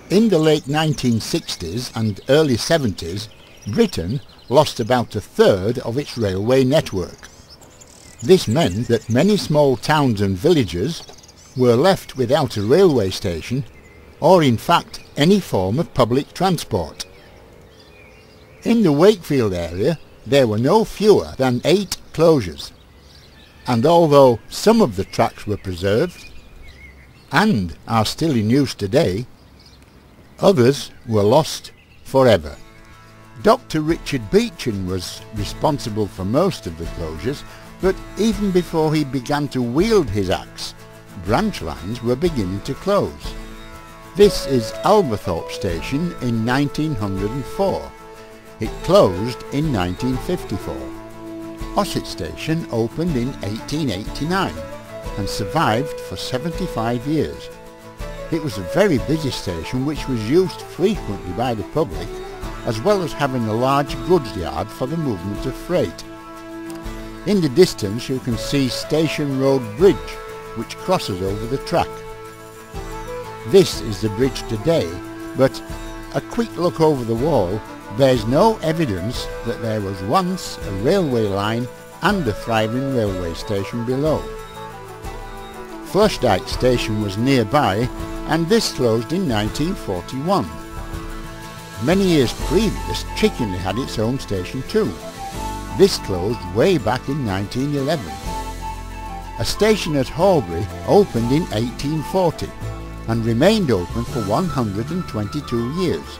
In the late 1960s and early 70s, Britain lost about a third of its railway network. This meant that many small towns and villages were left without a railway station or in fact any form of public transport. In the Wakefield area there were no fewer than 8 closures, and although some of the tracks were preserved and are still in use today, others were lost forever. Dr. Richard Beechin was responsible for most of the closures, but even before he began to wield his axe, branch lines were beginning to close. This is Alverthorpe Station in 1904. It closed in 1954. Ossett Station opened in 1889 and survived for 75 years. It was a very busy station which was used frequently by the public, as well as having a large goods yard for the movement of freight. In the distance you can see Station Road Bridge, which crosses over the track. This is the bridge today, but a quick look over the wall bears no evidence that there was once a railway line and a thriving railway station below. Flushdyke Station was nearby, and this closed in 1941. Many years previous, Chickenley had its own station too. This closed way back in 1911. A station at Horbury opened in 1840 and remained open for 122 years.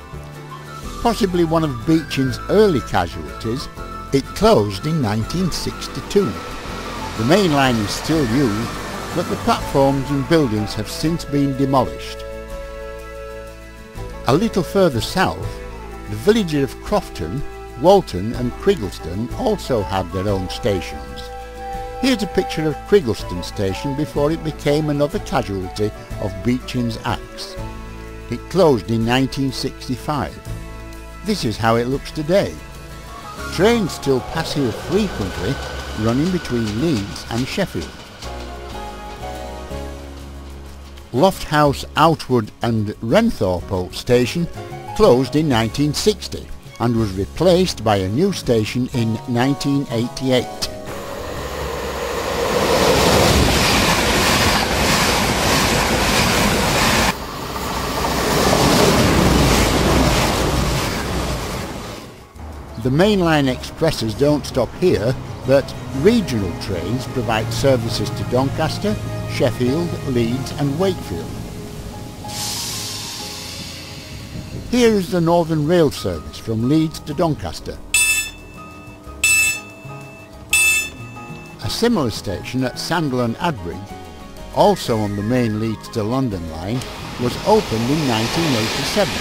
Possibly one of Beechin's early casualties, it closed in 1962. The main line is still used, but the platforms and buildings have since been demolished. A little further south, the villages of Crofton, Walton and Criggleston also had their own stations. Here's a picture of Criggleston Station before it became another casualty of Beechin's axe. It closed in 1965. This is how it looks today. Trains still pass here frequently, running between Leeds and Sheffield. Lofthouse, Outwood and Renthorpe Old Station closed in 1960 and was replaced by a new station in 1988. The mainline expresses don't stop here, but regional trains provide services to Doncaster, Sheffield, Leeds and Wakefield. Here is the Northern Rail service from Leeds to Doncaster. A similar station at Sandal and Adbridge, also on the main Leeds to London line, was opened in 1987.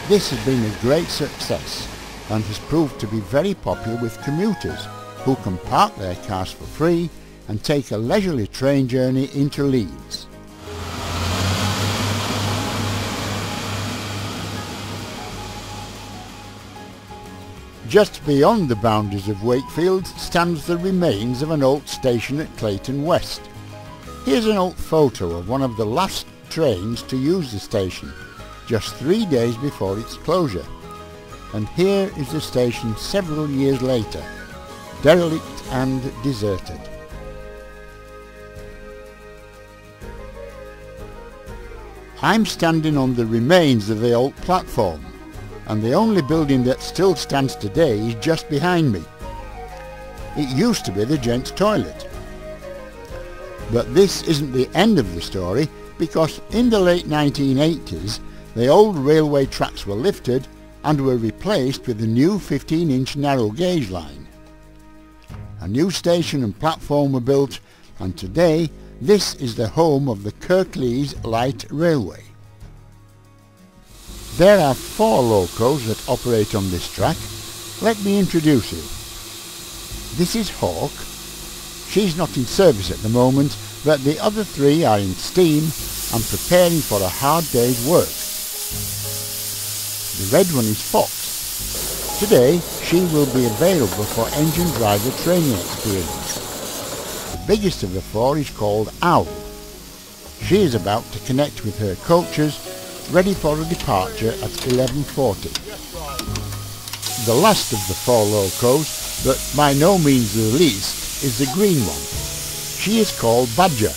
This has been a great success and has proved to be very popular with commuters who can park their cars for free and take a leisurely train journey into Leeds. Just beyond the boundaries of Wakefield stands the remains of an old station at Clayton West. Here's an old photo of one of the last trains to use the station, just 3 days before its closure. And here is the station several years later, derelict and deserted. I'm standing on the remains of the old platform, and the only building that still stands today is just behind me. It used to be the gents' toilet. But this isn't the end of the story, because in the late 1980s the old railway tracks were lifted and were replaced with a new 15-inch narrow gauge line. A new station and platform were built, and today this is the home of the Kirklees Light Railway. There are 4 locos that operate on this track. Let me introduce you. This is Hawk. She's not in service at the moment, but the other 3 are in steam and preparing for a hard day's work. The red one is Fox. Today she will be available for engine driver training experience. The biggest of the 4 is called Owl. She is about to connect with her coaches, ready for a departure at 11:40. The last of the four locos, but by no means the least, is the green one. She is called Badger.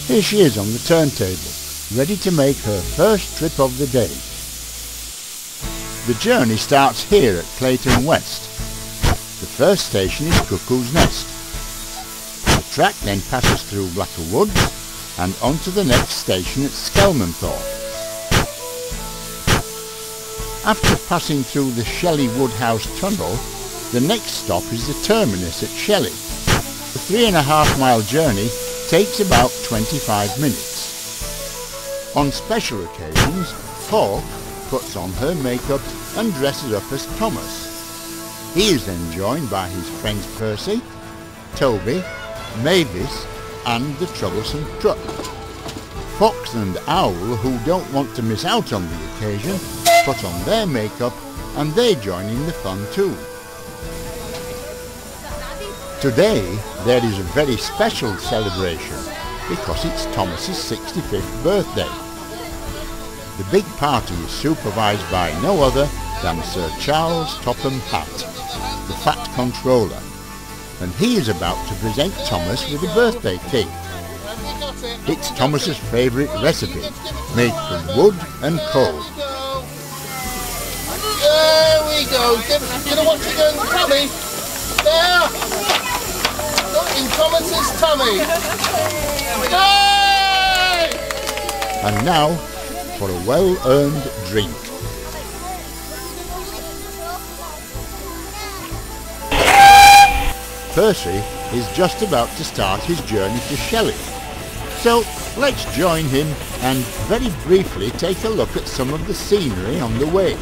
Here she is on the turntable, ready to make her first trip of the day. The journey starts here at Clayton West. The first station is Cuckoo's Nest. The track then passes through Blacker Woods and onto the next station at Skelmanthorpe. After passing through the Shelley Woodhouse Tunnel, the next stop is the terminus at Shelley. The 3.5-mile journey takes about 25 minutes. On special occasions, Hawk puts on her makeup and dresses up as Thomas. He is then joined by his friends Percy, Toby, Mavis and the troublesome Truck. Fox and Owl, who don't want to miss out on the occasion, put on their makeup and they join in the fun too. Today there is a very special celebration because it's Thomas's 65th birthday. The big party is supervised by no other than Sir Charles Topham Hatt, the Fat Controller, and he is about to present Thomas with a birthday cake. It's Thomas's favourite recipe, made from wood and coal. There we go. Gonna watch it go in the tummy. There. Got in Thomas's tummy. Yay! And now for a well-earned drink. Percy is just about to start his journey to Shelley. So let's join him and very briefly take a look at some of the scenery on the way.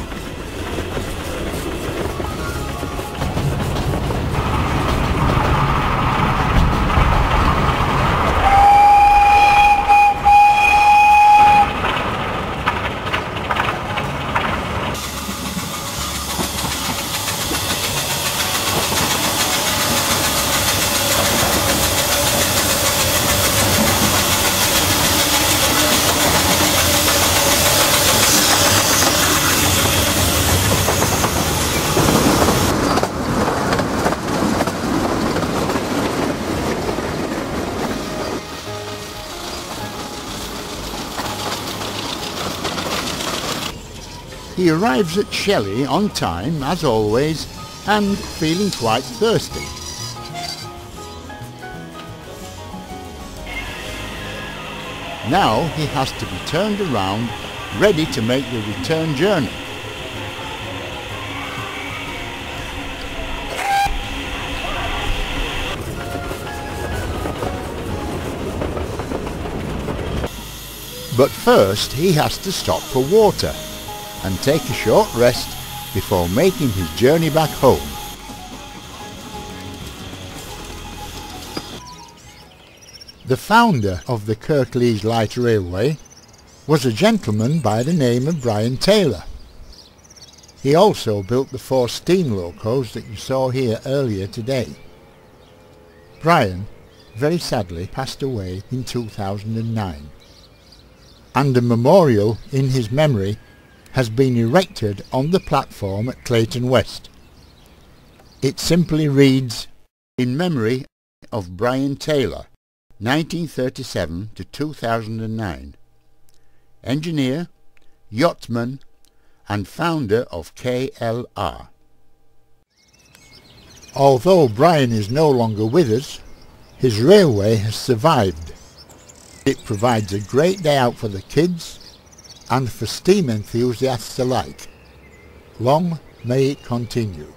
He arrives at Shelley on time, as always, and feeling quite thirsty. Now he has to be turned around, ready to make the return journey. But first he has to stop for water and take a short rest before making his journey back home. The founder of the Kirklees Light Railway was a gentleman by the name of Brian Taylor. He also built the 4 steam locos that you saw here earlier today. Brian very sadly passed away in 2009, and a memorial in his memory has been erected on the platform at Clayton West. It simply reads, "In memory of Brian Taylor, 1937 to 2009, engineer, yachtsman and founder of KLR." Although Brian is no longer with us, his railway has survived. It provides a great day out for the kids and for steam enthusiasts alike. Long may it continue.